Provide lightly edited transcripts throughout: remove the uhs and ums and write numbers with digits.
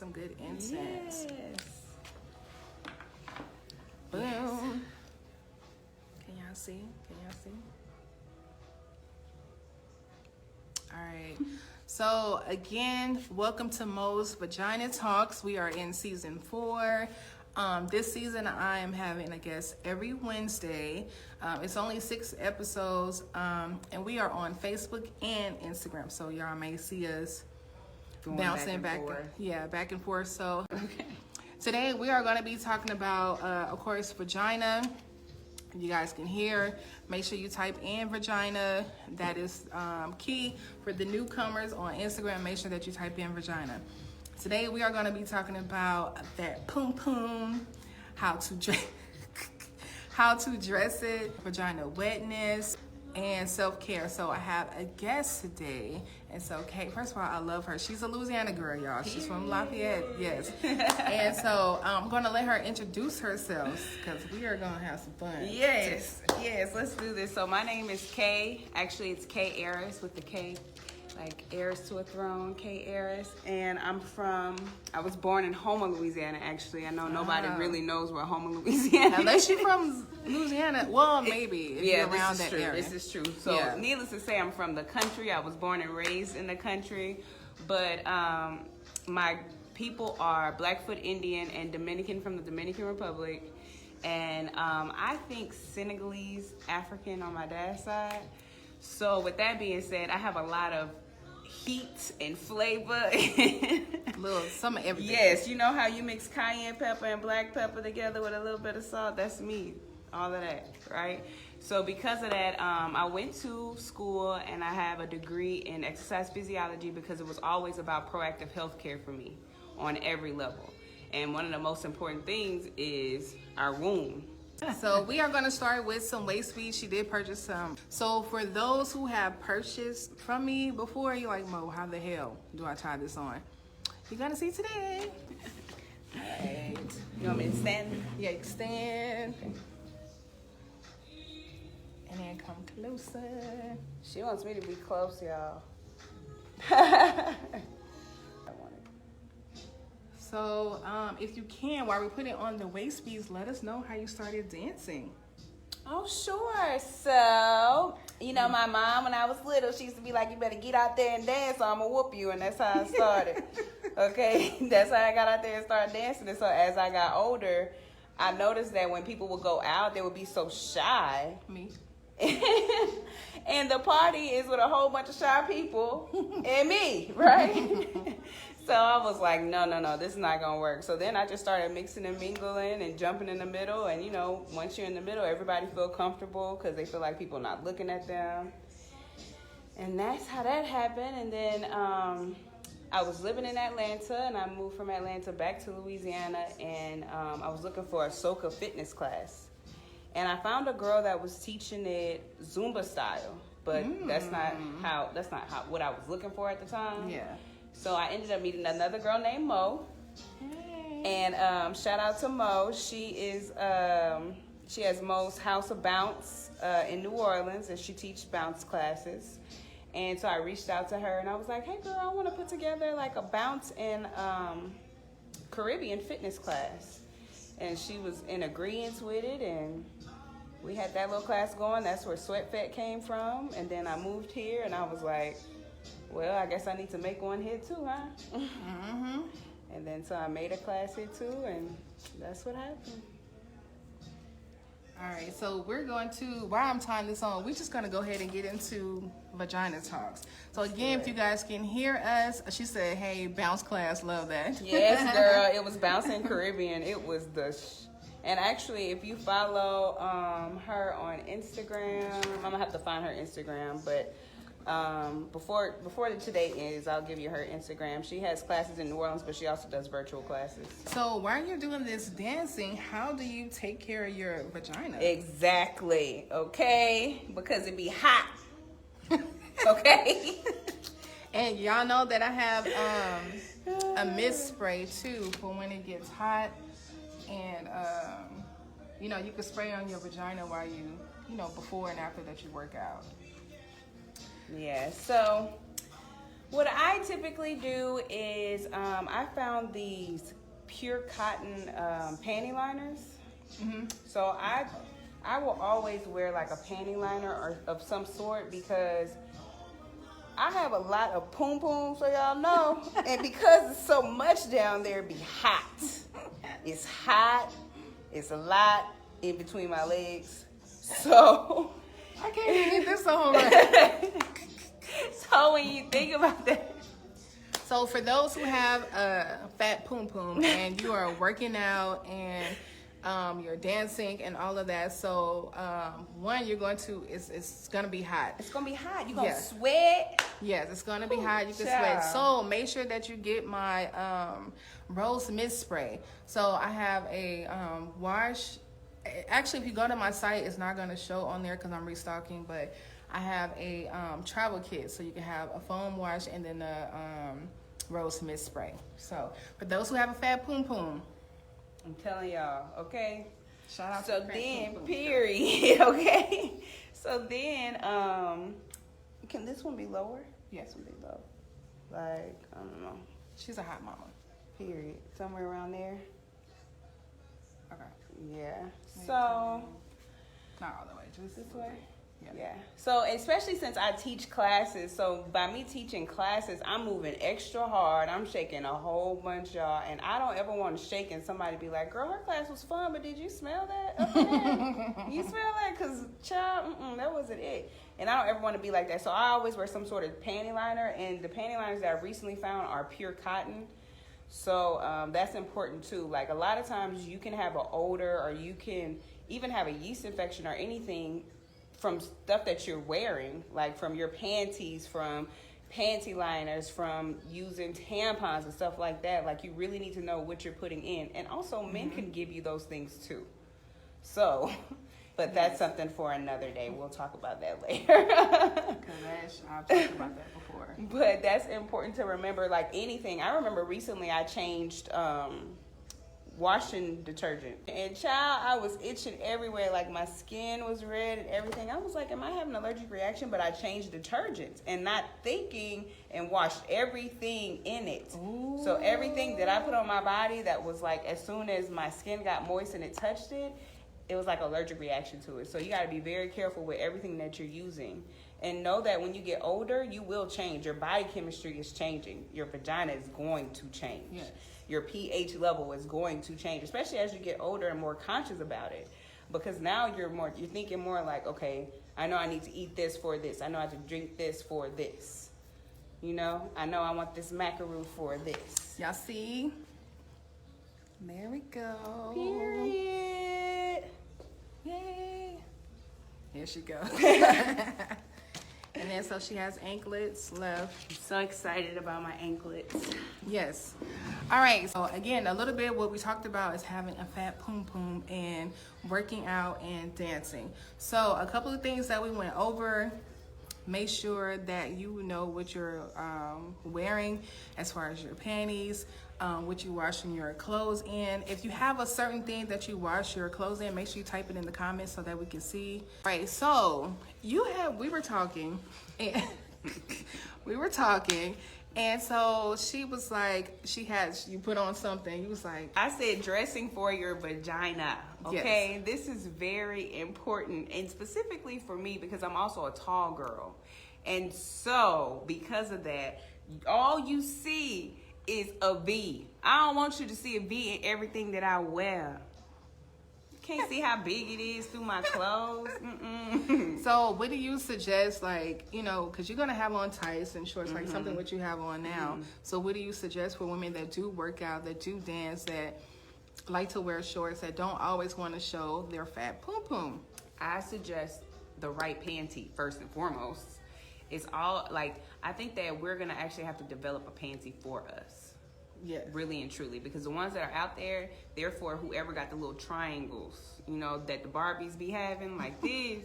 some good incense. Yes. Boom. Yes. Can y'all see? All right. So again, welcome to Mo's Vagina Talks. We are in season 4. This season I am having a guest every Wednesday. It's only 6 episodes, and we are on Facebook and Instagram. So y'all may see us bouncing back and forth. So today we are going to be talking about, of course, vagina. You guys can hear. Make sure you type in vagina. That is key for the newcomers on Instagram. Make sure that you type in vagina. Today we are going to be talking about that poom poom, how to dress it, vagina wetness, and self-care. So I have a guest today, and so Kate, first of all, I love her. She's a Louisiana girl, y'all. She's from Lafayette, yes. And so I'm going to let her introduce herself because we are going to have some fun. Yes, let's do this. So my name is Kay. Actually, it's Kay Aris with the K, like heirs to a throne, Kay Aris. And I was born in Houma, Louisiana, actually. I know nobody really knows where Houma, Louisiana is. Unless you're from Louisiana, well, maybe if you're around that area. This is true. So needless to say, I'm from the country. I was born and raised in the country. But my people are Blackfoot Indian and Dominican from the Dominican Republic. And I think Senegalese, African on my dad's side. So with that being said, I have a lot of heat and flavor. Some of everything. Yes, you know how you mix cayenne pepper and black pepper together with a little bit of salt? That's me. All of that, right? So because of that, I went to school and I have a degree in exercise physiology because it was always about proactive health care for me on every level. And one of the most important things is our womb. So we are going to start with some waist beads. She did purchase some. So for those who have purchased from me before, you're like, Mo, how the hell do I try this on? You're going to see today. All right. You want me to stand? Yeah, you can stand. And then come closer. She wants me to be close, y'all. So, if you can, while we put it on the waist beads, let us know how you started dancing. Oh, sure. So, you know, my mom, when I was little, she used to be like, you better get out there and dance or I'm going to whoop you. And that's how I started. Okay? That's how I got out there and started dancing. And so as I got older, I noticed that when people would go out, they would be so shy. Me. And the party is with a whole bunch of shy people and me, right? So I was like, no, this is not going to work. So then I just started mixing and mingling and jumping in the middle. And, you know, once you're in the middle, everybody feel comfortable because they feel like people not looking at them. And that's how that happened. And then I was living in Atlanta, and I moved from Atlanta back to Louisiana. And I was looking for a Soca fitness class. And I found a girl that was teaching it Zumba style. But that's not what I was looking for at the time. Yeah. So I ended up meeting another girl named Mo. Hey. And shout out to Mo. She has Mo's House of Bounce in New Orleans, and she teaches bounce classes. And so I reached out to her, and I was like, hey, girl, I want to put together like a bounce and Caribbean fitness class. And she was in agreement with it, and we had that little class going. That's where Sweat Fat came from. And then I moved here, and I was like, well, I guess I need to make one here too, huh? Mm-hmm. And then so I made a class here too, and that's what happened. All right, so we're going to, while I'm tying this on, we're just going to go ahead and get into vagina talks. So again, if you guys can hear us, she said, hey, bounce class, love that. Yes, girl, it was Bouncing Caribbean. It was and actually, if you follow her on Instagram, I'm going to have to find her Instagram, but before today ends, I'll give you her Instagram. She has classes in New Orleans, but she also does virtual classes. So while you're doing this dancing, how do you take care of your vagina? Exactly. Okay, because it be hot. Okay. And y'all know that I have a mist spray too for when it gets hot, and you know, you can spray on your vagina while you know, before and after that you work out. Yeah, so What I typically do is I found these pure cotton panty liners. Mm-hmm. So I will always wear like a panty liner or of some sort because I have a lot of poom poom, so y'all know, and because it's so much down there, it be hot. It's hot. It's a lot in between my legs. So I can't even get this on right. So when you think about that. So for those who have a fat poom poom and you are working out and you're dancing and all of that, so one, you're going to it's gonna be hot. It's gonna be hot. You're gonna sweat. Yes, it's gonna be hot. You can Child. sweat. So make sure that you get my rose mist spray. So I have a wash. Actually, if you go to my site, it's not gonna show on there because I'm restocking, but I have a travel kit, so you can have a foam wash and then a rose mist spray. So for those who have a fat poom poom, I'm telling y'all, okay? shout out So to then, period, okay? So then, can this one be lower? Yes. This one be low. Like, I don't know. She's a hot mama. Period. Somewhere around there. Okay. Yeah. Maybe So, not all the way, just this way? Yeah. Yeah. So, especially since I teach classes, so by me teaching classes, I'm moving extra hard. I'm shaking a whole bunch, y'all. And I don't ever want to shake and somebody be like, girl, her class was fun, but did you smell that up there? You smell that? Because, child, that wasn't it. And I don't ever want to be like that. So, I always wear some sort of panty liner. And the panty liners that I recently found are pure cotton. So, that's important, too. Like, a lot of times you can have an odor or you can even have a yeast infection or anything from stuff that you're wearing, like from your panties, from panty liners, from using tampons and stuff like that. Like, you really need to know what you're putting in. And also, men can give you those things too. So, but that's something for another day. We'll talk about that later. Because I've talked about that before. But that's important to remember, like anything. I remember recently I changed washing detergent. And child, I was itching everywhere. Like my skin was red and everything. I was like, am I having an allergic reaction? But I changed detergents and not thinking and washed everything in it. Ooh. So everything that I put on my body that was like, as soon as my skin got moist and it touched it, it was like an allergic reaction to it. So you got to be very careful with everything that you're using. And know that when you get older, you will change. Your body chemistry is changing. Your vagina is going to change. Yes. Your pH level is going to change, especially as you get older and more conscious about it. Because now you're thinking more like, okay, I know I need to eat this for this. I know I have to drink this for this. You know, I know I want this macaroon for this. Y'all see? There we go. Period. Yay. Here she goes. And then so she has anklets left. I'm so excited about my anklets. Yes. All right. So again, a little bit what we talked about is having a fat poom poom and working out and dancing. So a couple of things that we went over. Make sure that you know what you're wearing as far as your panties, what you're washing your clothes in. If you have a certain thing that you wash your clothes in, make sure you type it in the comments so that we can see. All right, so we were talking, and so she was like, you put on something. You was like, I said dressing for your vagina. Okay, yes. This is very important, and specifically for me because I'm also a tall girl, and so because of that, all you see is a V. I don't want you to see a V in everything that I wear. You can't see how big it is through my clothes. So what do you suggest, like, you know, because you're going to have on tights and shorts, like something what you have on now. So what do you suggest for women that do work out, that do dance, that like to wear shorts, that don't always want to show their fat poom poom? I suggest the right panty first and foremost. It's all like, I think that we're going to actually have to develop a panty for us. Yes. Really and truly, because the ones that are out there, they're for whoever got the little triangles, you know, that the Barbies be having, like this.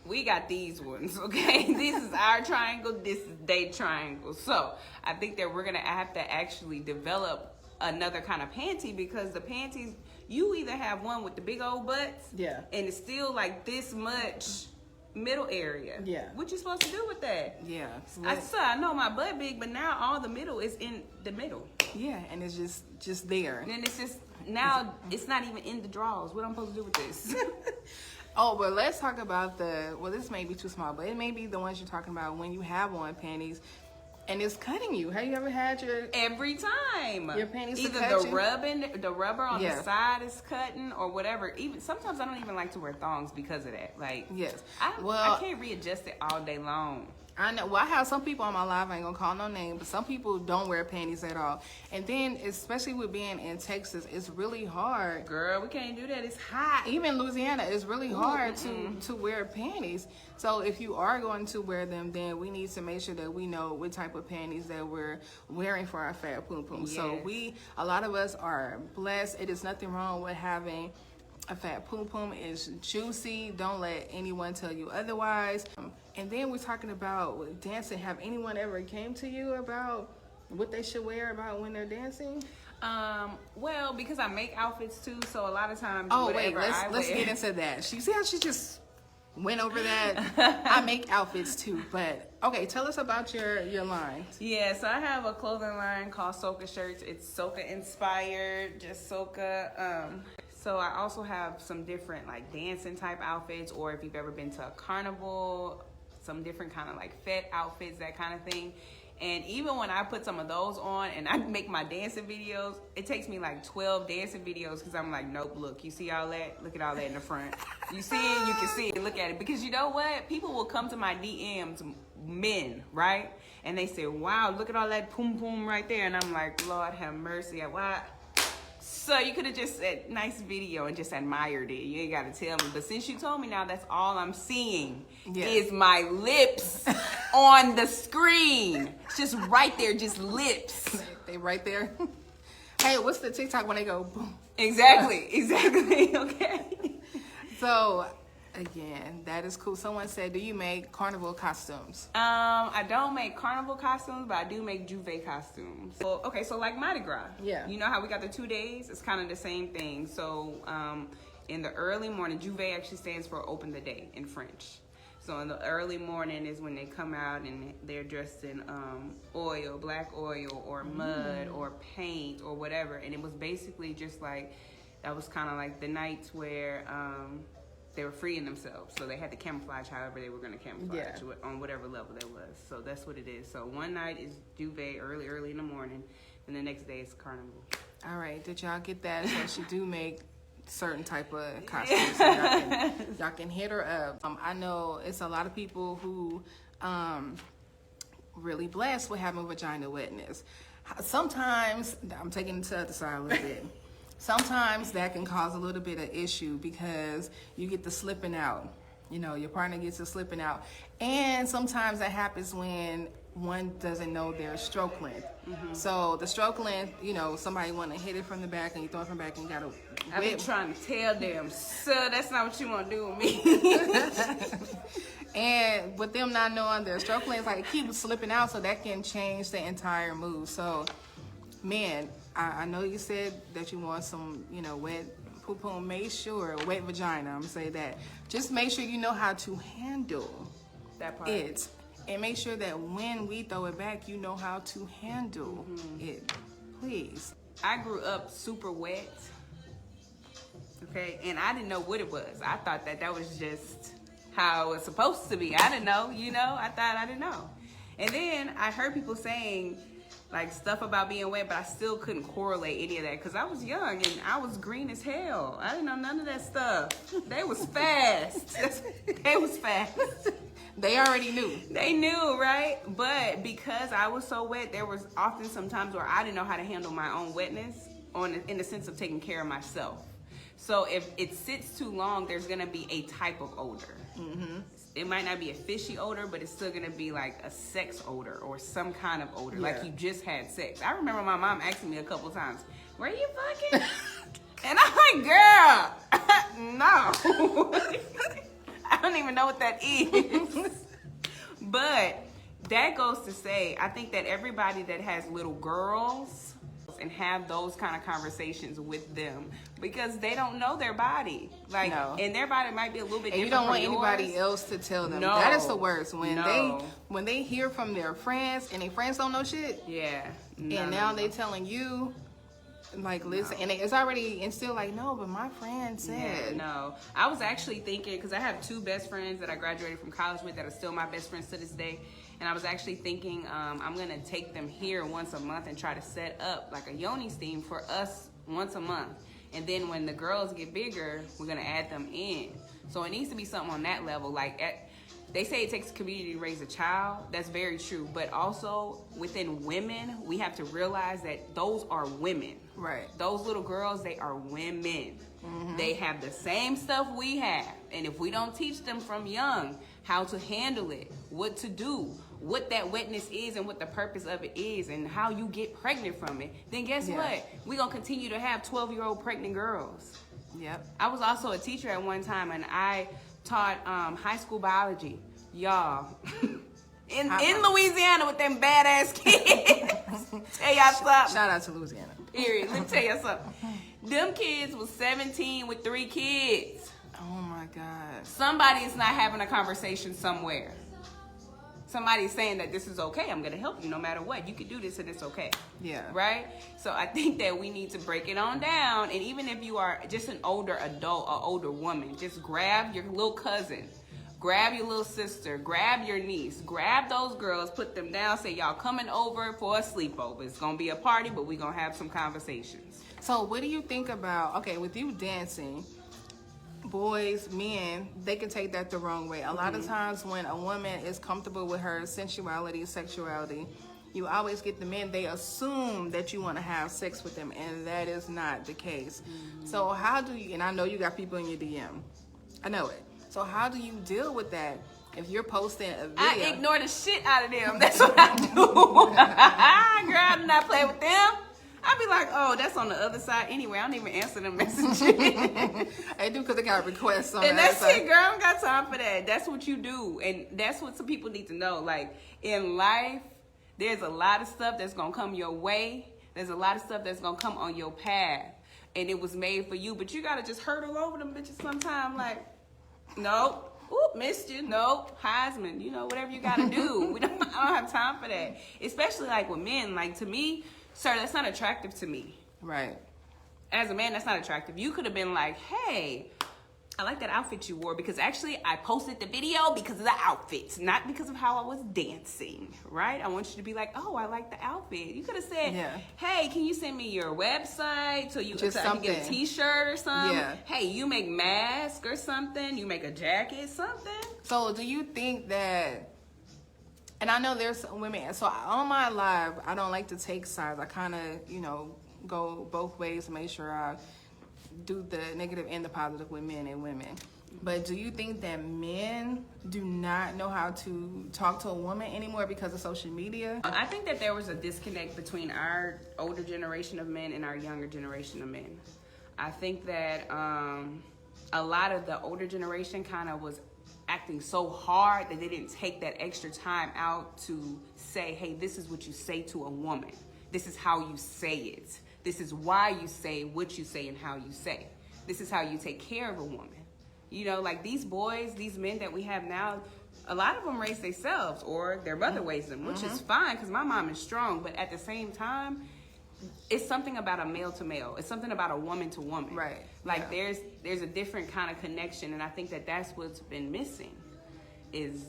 We got these ones, okay? This is our triangle, this is their triangle. So I think that we're gonna have to actually develop another kind of panty, because the panties, you either have one with the big old butts, yeah, and it's still like this much middle area. Yeah. What you supposed to do with that? Yeah. I know my butt big, but now all the middle is in the middle. Yeah, and it's just there. And then it's just, now it's not even in the drawers. What am I supposed to do with this? Oh, but let's talk about this may be too small, but it may be the ones you're talking about when you have on panties and it's cutting you. Have you ever had every time your panties either cut the you? the rubber on the side is cutting or whatever. Even sometimes I don't even like to wear thongs because of that. Like, yes, I can't readjust it all day long. I know. Well, I have some people on my live, I ain't gonna call no name, but some people don't wear panties at all. And then, especially with being in Texas, it's really hard. Girl, we can't do that. It's hot. Even Louisiana, it's really hard to wear panties. So if you are going to wear them, then we need to make sure that we know what type of panties that we're wearing for our fat poom poom. Yes. So a lot of us are blessed. It is nothing wrong with having a fat poom poom. Is juicy. Don't let anyone tell you otherwise. And then we're talking about dancing. Have anyone ever came to you about what they should wear about when they're dancing? Well, because I make outfits too, so a lot of times. Oh wait, let's get into that. See how she just went over that. I make outfits too, but okay, tell us about your line. Yeah, so I have a clothing line called Soca.shirts. It's Soca inspired, just Soca. So I also have some different like dancing type outfits, or if you've ever been to a carnival, some different kind of like fet outfits, that kind of thing. And even when I put some of those on and I make my dancing videos, it takes me like 12 dancing videos because I'm like, nope, look, you see all that? Look at all that in the front. You see it, you can see it, look at it. Because you know what? People will come to my DMs, men, right? And they say, wow, look at all that poom poom right there. And I'm like, Lord have mercy. Why? So you could have just said nice video and just admired it. You ain't got to tell me. But since you told me now, that's all I'm seeing is my lips on the screen. It's just right there, just lips. They right there. Hey, what's the TikTok when they go boom? Exactly. Okay. So, again, that is cool. Someone said, do you make carnival costumes? I don't make carnival costumes, but I do make Juve costumes. So, okay, so like Mardi Gras. Yeah. You know how we got the 2 days? It's kind of the same thing. So, in the early morning, Juve actually stands for open the day in French. So in the early morning is when they come out and they're dressed in oil, black oil, or mud, or paint, or whatever. And it was basically just like, that was kind of like the nights where they were freeing themselves. So they had to camouflage however they were going to camouflage on whatever level that was. So that's what it is. So one night is Duvet early in the morning, and the next day is Carnival. All right, did y'all get that? So she do make certain type of costumes. So y'all can hit her up. I know it's a lot of people who really blessed with having vagina wetness. Sometimes, I'm taking it to the other side a little bit. Sometimes that can cause a little bit of issue because you get the slipping out. You know, your partner gets the slipping out. And sometimes that happens when one doesn't know their stroke length. So the stroke length, you know, somebody want to hit it from the back and you throw it from the back and you got to I've been trying to tell them, sir, that's not what you want to do with me. And with them not knowing their stroke length, like it keeps slipping out, so that can change the entire move. So, man, I know you said that you want some, you know, wet poo-poo. Make sure, wet vagina, I'm going to say that. Just make sure you know how to handle That part. it. And make sure that when we throw it back, you know how to handle it. Please. I grew up super wet. Okay, and I didn't know what it was. I thought that was just how it was supposed to be. I didn't know, you know. I thought I didn't know. And then I heard people saying like stuff about being wet, but I still couldn't correlate any of that because I was young and I was green as hell. I didn't know none of that stuff. They was fast. They was fast. They already knew. They knew, right? But because I was so wet, there was often some times where I didn't know how to handle my own wetness in the sense of taking care of myself. So if it sits too long, there's gonna be a type of odor. It might not be a fishy odor, but it's still gonna be like a sex odor or some kind of odor, like you just had sex. I remember my mom asking me a couple times, "Were you fucking?" And I'm like, "Girl, no." I don't even know what that is. But that goes to say, I think that everybody that has little girls, and have those kind of conversations with them because they don't know their body. Like, no. And their body might be a little bit different. And you don't want yours. anybody else to tell them. No. That is the worst. When they hear from their friends and their friends don't know shit. Yeah. And now they telling you, like, listen, and it's already instilled, like, no, but my friend said. Yeah, no. I was actually thinking, because I have 2 best friends that I graduated from college with that are still my best friends to this day. And I was actually thinking I'm going to take them here once a month and try to set up like a yoni steam for us once a month. And then when the girls get bigger, we're going to add them in. So it needs to be something on that level. Like, they say it takes a community to raise a child. That's very true. But also within women, we have to realize that those are women. Right. Those little girls, they are women. Mm-hmm. They have the same stuff we have. And if we don't teach them from young how to handle it, what to do, what that wetness is and what the purpose of it is and how you get pregnant from it, then guess what? We're going to continue to have 12-year-old pregnant girls. Yep. I was also a teacher at one time, and I taught high school biology. Y'all, in Louisiana with them badass kids. Tell y'all something. Shout out to Louisiana. Period. Let me tell you something. Them kids was 17 with 3 kids. Oh my God. Somebody is not having a conversation somewhere. Somebody's saying that this is okay. I'm going to help you no matter what. You can do this and it's okay. Yeah. Right? So I think that we need to break it on down. And even if you are just an older adult or older woman, just grab your little cousin. Grab your little sister, grab your niece, grab those girls, put them down, say y'all coming over for a sleepover. It's going to be a party, but we're going to have some conversations. So what do you think about, okay, with you dancing, boys, men, they can take that the wrong way. A lot of times when a woman is comfortable with her sensuality, sexuality, you always get the men, they assume that you want to have sex with them, and that is not the case. So how do you, and I know you got people in your DM. I know it. So how do you deal with that if you're posting a video? I ignore the shit out of them. That's what I do. Girl, I do not play with them. I be like, oh, that's on the other side. Anyway, I don't even answer them messages. I do because they got requests on and that that's side. it, girl. I don't got time for that. That's what you do. And that's what some people need to know. Like, in life, there's a lot of stuff that's going to come your way. There's a lot of stuff that's going to come on your path. And it was made for you. But you got to just hurdle over them bitches sometime. Like, nope. Oop, missed you. Nope. Heisman. You know, whatever you got to do. I don't have time for that. Especially, like, with men. Like, to me, sir, that's not attractive to me. Right. As a man, that's not attractive. You could have been like, hey, I like that outfit you wore because actually I posted the video because of the outfits, not because of how I was dancing, right? I want you to be like, oh, I like the outfit. You could have said, hey, can you send me your website so I can get a t-shirt or something? Yeah. Hey, you make masks or something. You make a jacket, something. So do you think that, and I know there's women, so on my live, I don't like to take sides. I kind of, go both ways to make sure I do the negative and the positive with men and women. But do you think that men do not know how to talk to a woman anymore because of social media? I think that there was a disconnect between our older generation of men and our younger generation of men. I think that a lot of the older generation kind of was acting so hard that they didn't take that extra time out to say, hey, this is what you say to a woman. This is how you say it. This is why you say what you say and how you say. This is how you take care of a woman. Like these boys, these men that we have now, a lot of them raise themselves or their mother raised them, which is fine because my mom is strong. But at the same time, it's something about a male to male. It's something about a woman to woman. Right. Like there's a different kind of connection. And I think that that's what's been missing is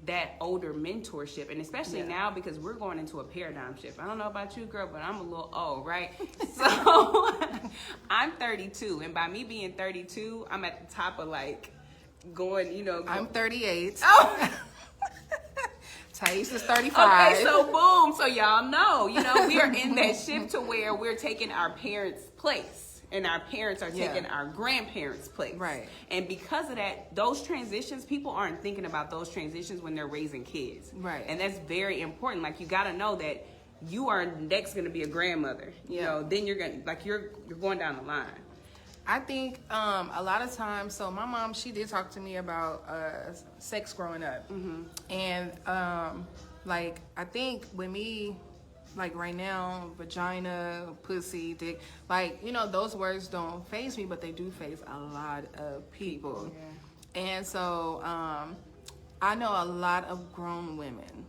that older mentorship, and especially now because we're going into a paradigm shift. I don't know about you, girl, but I'm a little old, right? So I'm 32, and by me being 32, I'm at the top of like going, I'm 38. Oh. Thais is 35. Okay, so boom, so y'all know, we are in that shift to where we're taking our parents' place. And our parents are taking our grandparents' place. Right. And because of that, those transitions, people aren't thinking about those transitions when they're raising kids. Right. And that's very important. Like, you got to know that you are next going to be a grandmother. Then you're going to, like, you're going down the line. I think a lot of times, so my mom, she did talk to me about sex growing up. Mm-hmm. And, I think with me like right now, vagina, pussy, dick, like, you know, those words don't faze me, but they do faze a lot of people. Yeah. And so I know a lot of grown women,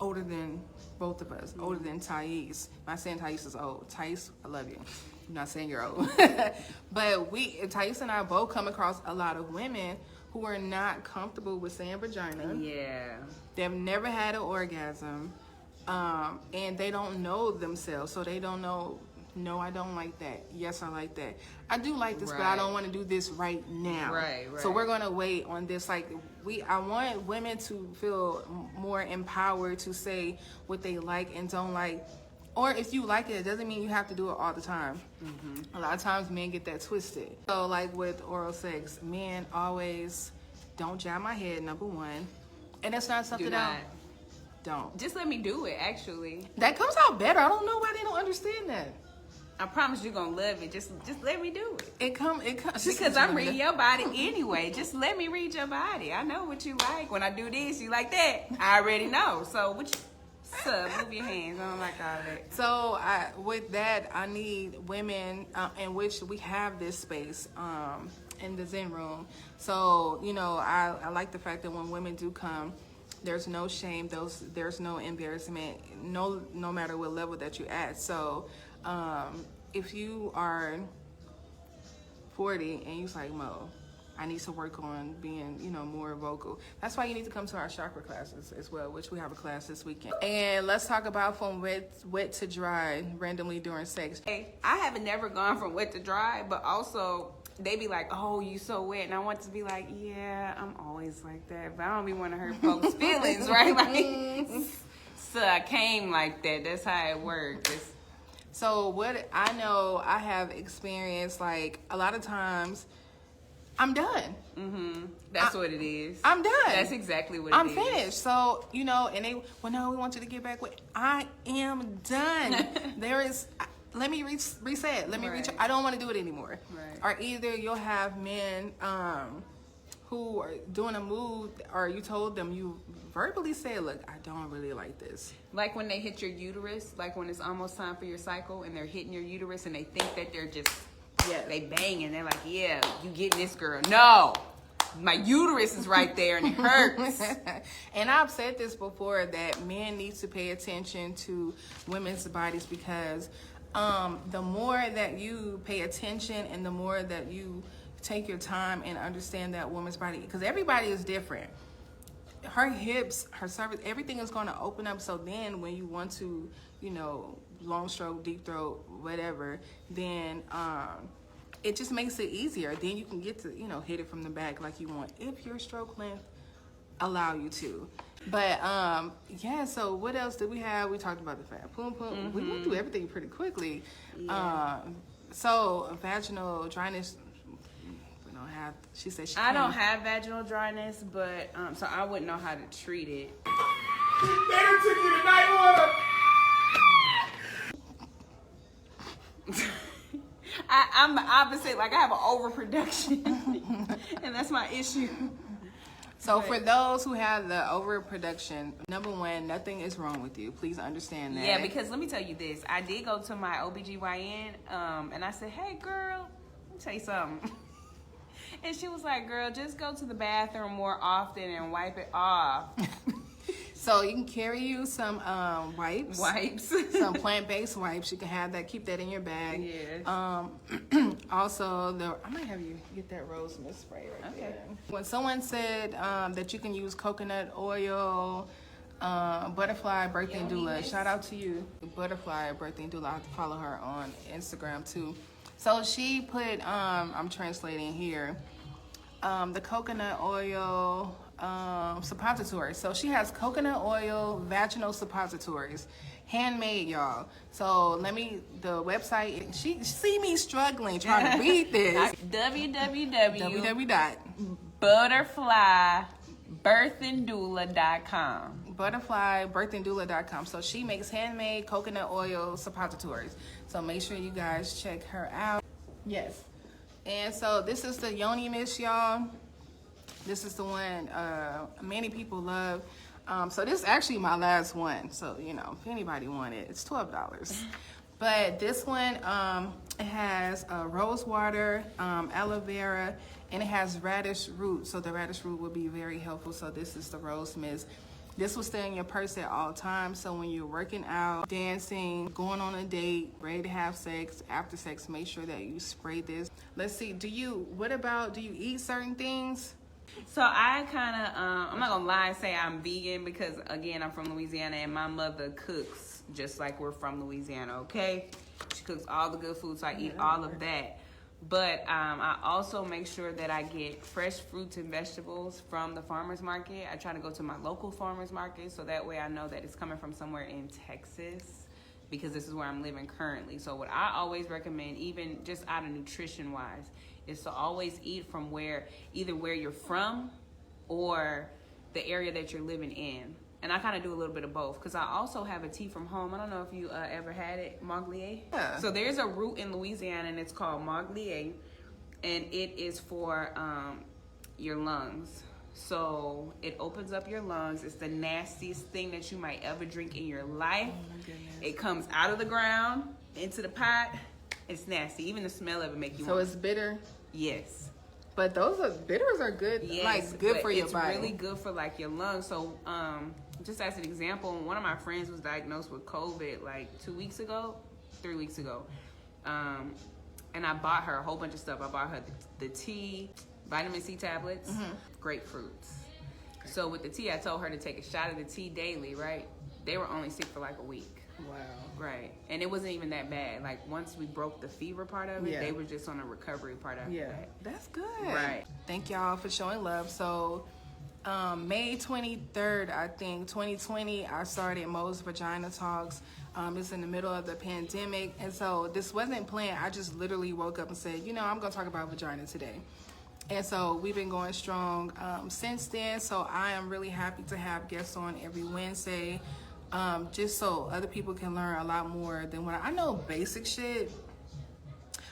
older than both of us, older than Thais. I'm not saying Thais is old. Thais, I love you. I'm not saying you're old. But Thais and I both come across a lot of women who are not comfortable with saying vagina. Yeah. They've never had an orgasm. And they don't know themselves. So they don't know, no, I don't like that. Yes, I like that. I do like this, but I don't want to do this right now. Right. So we're going to wait on this. Like, I want women to feel more empowered to say what they like and don't like. Or if you like it, it doesn't mean you have to do it all the time. A lot of times men get that twisted. So like with oral sex, men always don't jab my head, number one. And that's not something don't. Just let me do it, actually. That comes out better. I don't know why they don't understand that. I promise you're gonna love it. Just let me do it. It comes Because I'm reading your body anyway. Just let me read your body. I know what you like. When I do this, you like that. I already know. So what you move your hands. I don't like all that. So with that, I need women in which we have this space in the Zen room. So, you know, I like the fact that when women do come, there's no shame, there's no embarrassment, no matter what level that you're at. So if you are 40 and you're like, Mo, I need to work on being, you know, more vocal. That's why you need to come to our chakra classes as well, which we have a class this weekend. And let's talk about from wet to dry randomly during sex. Hey, I haven't never gone from wet to dry, but also they be like, oh, you so wet. And I want to be like, yeah, I'm always like that. But I don't be want to hurt folks' feelings, right? Like, so I came like that. That's how it works. So what I know, I have experienced, like, a lot of times, I'm done. That's what it is. I'm done. That's exactly what it is. I'm finished. So, you know, and they, well, no, we want you to get back with, I am done. There is, let me reset. Let me reach. I don't want to do it anymore. Right. Or either you'll have men who are doing a move, or you told them, you verbally said, look, I don't really like this. Like when they hit your uterus, like when it's almost time for your cycle and they're hitting your uterus and they think that they're just, they banging. They're like, yeah, you getting this, girl. No, my uterus is right there and it hurts. And I've said this before, that men need to pay attention to women's bodies, because the more that you pay attention and the more that you take your time and understand that woman's body, because everybody is different. Her hips, her cervix, everything is going to open up. So then when you want to, you know, long stroke, deep throat, whatever, then it just makes it easier. Then you can get to, you know, hit it from the back like you want, if your stroke length allow you to. But yeah, so what else did we have? We talked about the fat poom poom. We went through everything pretty quickly. Yeah. So vaginal dryness, we don't have, she said she I don't have vaginal dryness, but so I wouldn't know how to treat it. They done took you to night order. I'm the opposite. Like, I have an overproduction, and that's my issue. So for those who have the overproduction, number one, nothing is wrong with you. Please understand that. Yeah, because let me tell you this. I did go to my OBGYN, and I said, hey, girl, let me tell you something. And she was like, girl, just go to the bathroom more often and wipe it off. So you can carry you some wipes. Some plant-based wipes. You can have that. Keep that in your bag. Yes. Also, I might have you get that rose mist spray right there. When someone said that you can use coconut oil, Butterfly Birthing Doula. Shout out to you, Butterfly Birthing Doula. I have to follow her on Instagram too. So she put, I'm translating here, the coconut oil suppositories. So she has coconut oil vaginal suppositories, handmade, y'all. So the website, she see me struggling trying to read this. www.butterflybirthingdoula.com. Butterflybirthingdoula.com. So she makes handmade coconut oil suppositories. So make sure you guys check her out. Yes. And so this is the Yoni Mist, y'all. This is the one many people love. So this is actually my last one. So, you know, if anybody want it, it's $12. But this one, it has rose water, aloe vera, and it has radish root. So the radish root will be very helpful. So this is the rose mist. This will stay in your purse at all times. So when you're working out, dancing, going on a date, ready to have sex, after sex, make sure that you spray this. Let's see, do you eat certain things? So I kind of, I'm not gonna lie and say I'm vegan because again, I'm from Louisiana and my mother cooks just like we're from Louisiana, okay? She cooks all the good food, so I eat all of that. But I also make sure that I get fresh fruits and vegetables from the farmer's market. I try to go to my local farmer's market so that way I know that it's coming from somewhere in Texas because this is where I'm living currently. So what I always recommend, even just out of nutrition wise, is to always eat from either where you're from or the area that you're living in. And I kind of do a little bit of both because I also have a tea from home. I don't know if you ever had it, Moglier. Yeah. So there's a root in Louisiana and it's called Moglier, and it is for your lungs. So it opens up your lungs. It's the nastiest thing that you might ever drink in your life. Oh my goodness. It comes out of the ground into the pot. It's nasty. Even the smell of it make you. So it's bitter. Yes. But bitters are good. Yes, like good for your body. It's really good for like your lungs. So just as an example, one of my friends was diagnosed with COVID like 3 weeks ago. And I bought her a whole bunch of stuff. I bought her the tea, vitamin C tablets, grapefruits. So with the tea, I told her to take a shot of the tea daily, right? They were only sick for like a week. Wow. Right. And it wasn't even that bad. Like once we broke the fever part of it, Yeah. they were just on a recovery part of Yeah, it. that's good. Right. Thank y'all for showing love. So May 23rd, I think, 2020, I started Mo's Vagina Talks. It's in the middle of the pandemic. And so this wasn't planned. I just literally woke up and said, you know, I'm going to talk about vagina today. And so we've been going strong since then. So I am really happy to have guests on every Wednesday. Just so other people can learn a lot more than what I know basic shit.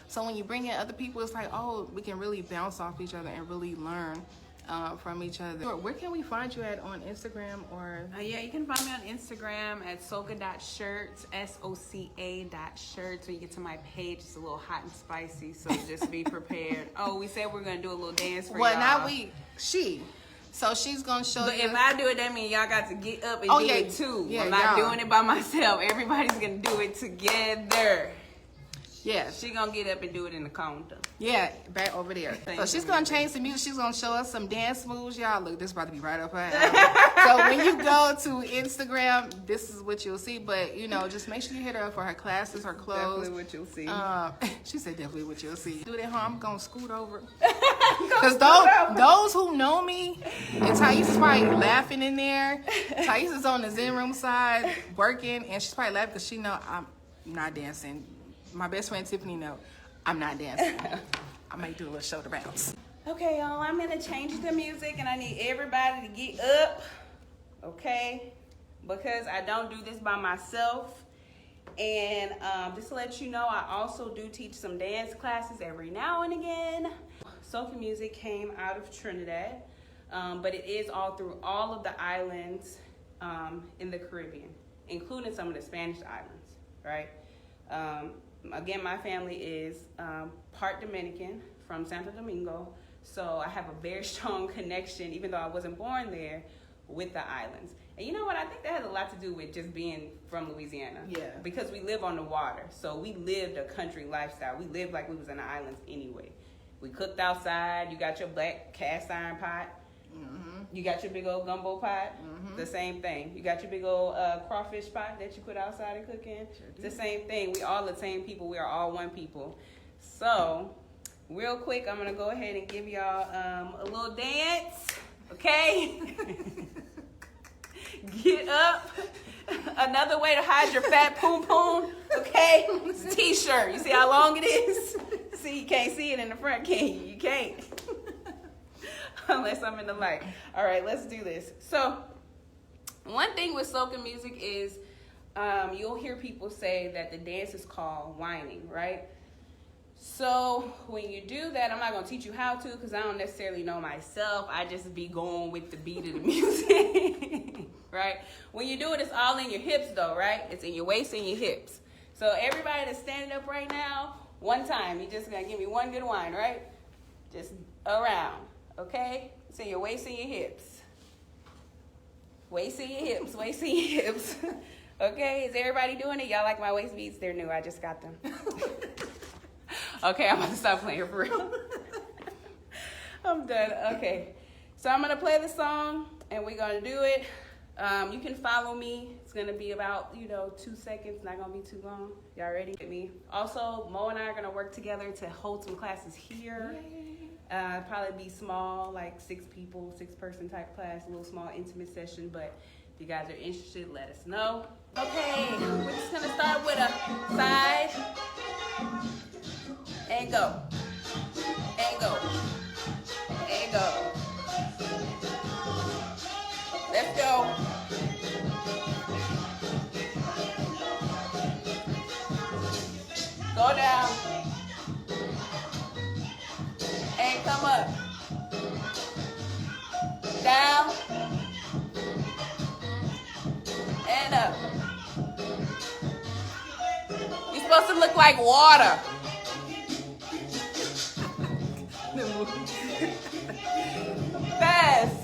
So when you bring in other people, it's like, oh, we can really bounce off each other and really learn from each other. Where can we find you at on Instagram or? Yeah, you can find me on Instagram at Soca.shirts, SOCA.shirts. When you get to my page, it's a little hot and spicy, so just be prepared. Oh, we said we're gonna do a little dance for well, y'all. not we, she. So she's gonna show But you. if I do it, that means y'all got to get up and Oh, do yeah. it too. Yeah, I'm not y'all. doing it by myself. Everybody's gonna do it together. Yeah, She gonna get up and do it in the counter. yeah, back over there. So she's gonna change the music. She's gonna show us some dance moves. Y'all, look, this is about to be right up her alley. So when you go to Instagram, this is what you'll see. But you know, just make sure you hit her up for her classes, her clothes. Definitely what you'll see. She said definitely what you'll see. Do it at home. I'm gonna scoot over. Cause those who know me, and Thais probably laughing in there. Thais is on the Zen room side working, and she's probably laughing because she know I'm not dancing. My best friend Tiffany know I'm not dancing. I might do a little shoulder bounce. Okay, y'all, I'm gonna change the music and I need everybody to get up, okay? Because I don't do this by myself. And just to let you know, I also do teach some dance classes every now and again. Soca music came out of Trinidad, but it is all through all of the islands in the Caribbean, including some of the Spanish islands, right? Again, my family is part Dominican from Santo Domingo, so I have a very strong connection, even though I wasn't born there, with the islands. And you know what? I think that has a lot to do with just being from Louisiana. Yeah. Because we live on the water, so we lived a country lifestyle. We lived like we was in the islands anyway. We cooked outside. You got your black cast iron pot. Mm-hmm. You got your big old gumbo pot. Mm-hmm. The same thing. You got your big old crawfish pot that you put outside and cook in. Sure do. The same thing. We all the same people. We are all one people. So, real quick, I'm gonna go ahead and give y'all a little dance. Okay. Get up. Another way to hide your fat poom poom. Okay. It's a t-shirt. You see how long it is? See, you can't see it in the front, can you? You can't. Unless I'm in the light. All right, let's do this. So, one thing with soca music is you'll hear people say that the dance is called whining, right? So when you do that, I'm not gonna teach you how to because I don't necessarily know myself. I just be going with the beat of the music, right? When you do it, it's all in your hips though, right? It's in your waist and your hips. So everybody that's standing up right now, one time, you're just gonna give me one good whine, right? Just around, okay? It's in your waist and your hips. Waist and your hips, waist and your hips. Okay, is everybody doing it? Y'all like my waist beats? They're new, I just got them. Okay, I'm about to stop playing for real. I'm done. Okay, so I'm gonna play the song and we're gonna do it. You can follow me. It's gonna be about 2 seconds, not gonna be too long. Y'all ready? Get me. Also, Mo and I are gonna work together to hold some classes here. Probably be small, like 6 people, 6-person type class, a little small intimate session. But if you guys are interested, let us know. Okay, we're just gonna start with a side. And go. And go. And go. Let's go. Go down. And come up. Down. And up. You're supposed to look like water. Fast.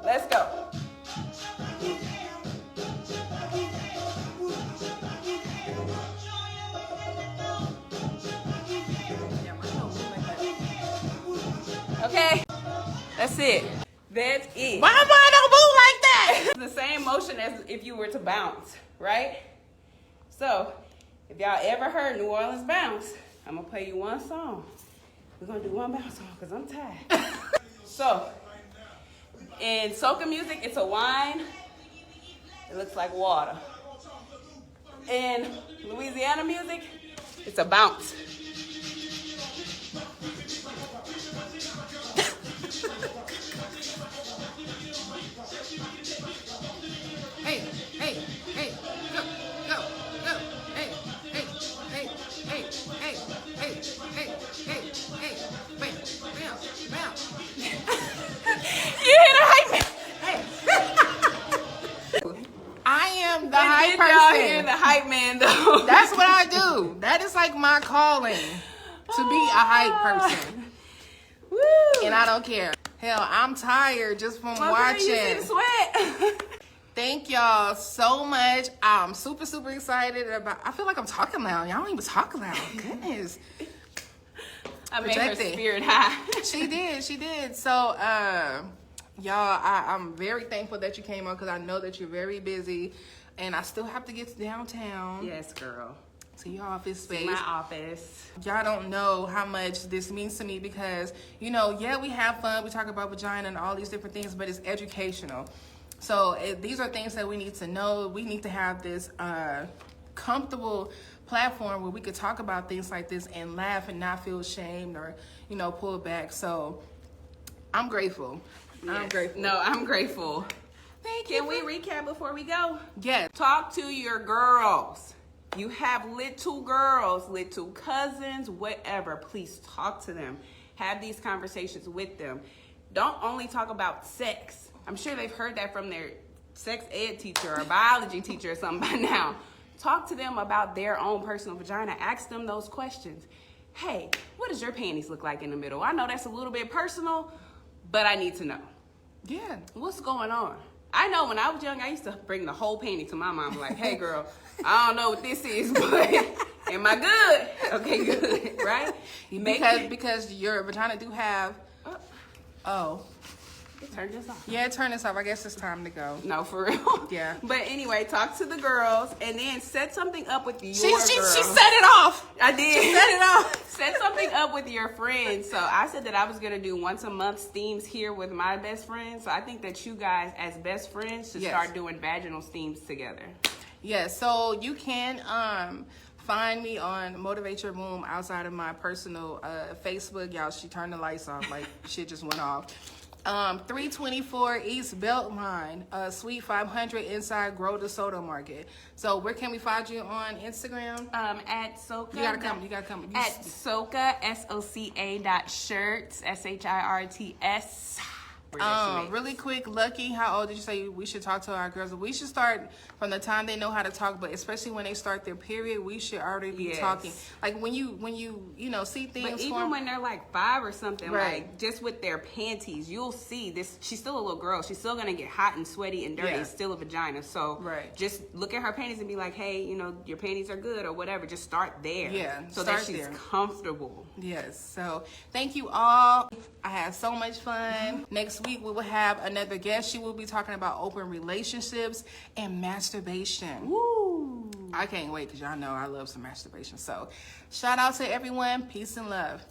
Let's go. Okay, that's it. That's it. Why am I don't move like that? It's the same motion as if you were to bounce, right? So, if y'all ever heard New Orleans bounce, I'm gonna play you one song. We're gonna do one bounce song because I'm tired. So, in soca music, it's a whine. It looks like water. In Louisiana music, it's a bounce. Hey, hey, hey, go, go, go. Hey, hey, hey, hey, hey, hey, hey, hey, hey, wait, bounce. You hit a hype man. Hey. I am the But hype did y'all hear person. the hype man though? That's what I do. That is like my calling, to be a hype person. Woo. And I don't care. Hell, I'm tired just from Okay, watching. you see the sweat. Thank y'all so much. I'm super, super excited about. I feel like I'm talking loud. Y'all don't even talk loud. Goodness. I made her Projected. spirit high. She did. So, y'all, I'm very thankful that you came on because I know that you're very busy, and I still have to get to downtown. Yes, girl. To your office space. My office. Y'all don't know how much this means to me because, yeah, we have fun. We talk about vagina and all these different things, but it's educational. So these are things that we need to know. We need to have this comfortable platform where we could talk about things like this and laugh and not feel ashamed or, pull back. So I'm grateful. Yes. I'm grateful. No, I'm grateful. Thank Can you. we recap before we go? Yes. Talk to your girls. You have little girls, little cousins, whatever. Please talk to them. Have these conversations with them. Don't only talk about sex. I'm sure they've heard that from their sex ed teacher or biology teacher or something by now. Talk to them about their own personal vagina. Ask them those questions. Hey, what does your panties look like in the middle? I know that's a little bit personal, but I need to know. Yeah. What's going on? I know when I was young, I used to bring the whole panty to my mom. Like, hey, girl, I don't know what this is, but am I good? Okay, good, right? Because your vagina do have. Oh. Turn this off. Yeah, turn this off. I guess it's time to go. No, for real. Yeah. But anyway, talk to the girls and then set something up with your She girls. set it off. I did. She set it off. Set something up with your friends. So I said that I was going to do once a month steams here with my best friends. So I think that you guys as best friends should start doing vaginal steams together. Yes, so you can find me on Motivate Your Womb outside of my personal Facebook. Y'all, she turned the lights off. Like, shit just went off. 324 East Beltline, Suite 500 inside Grow DeSoto Market. So where can we find you on Instagram? At Soca. You gotta come. You gotta come. At Soca, SOCA.shirts, SHIRTS. Really quick, Lucky, how old did you say we should talk to our girls? We should start from the time they know how to talk, but especially when they start their period, we should already be talking. Like when you see things. But even when they're like 5 or something, right. like just with their panties, you'll see this. She's still a little girl. She's still gonna get hot and sweaty and dirty. Yeah. It's still a vagina. So just look at her panties and be like, hey, your panties are good or whatever. Just start there. Yeah. So that she's comfortable. Yes. So thank you all. I had so much fun. Next week we will have another guest. She will be talking about open relationships and masturbation. Woo! I can't wait because y'all know I love some masturbation. So shout out to everyone. Peace and love.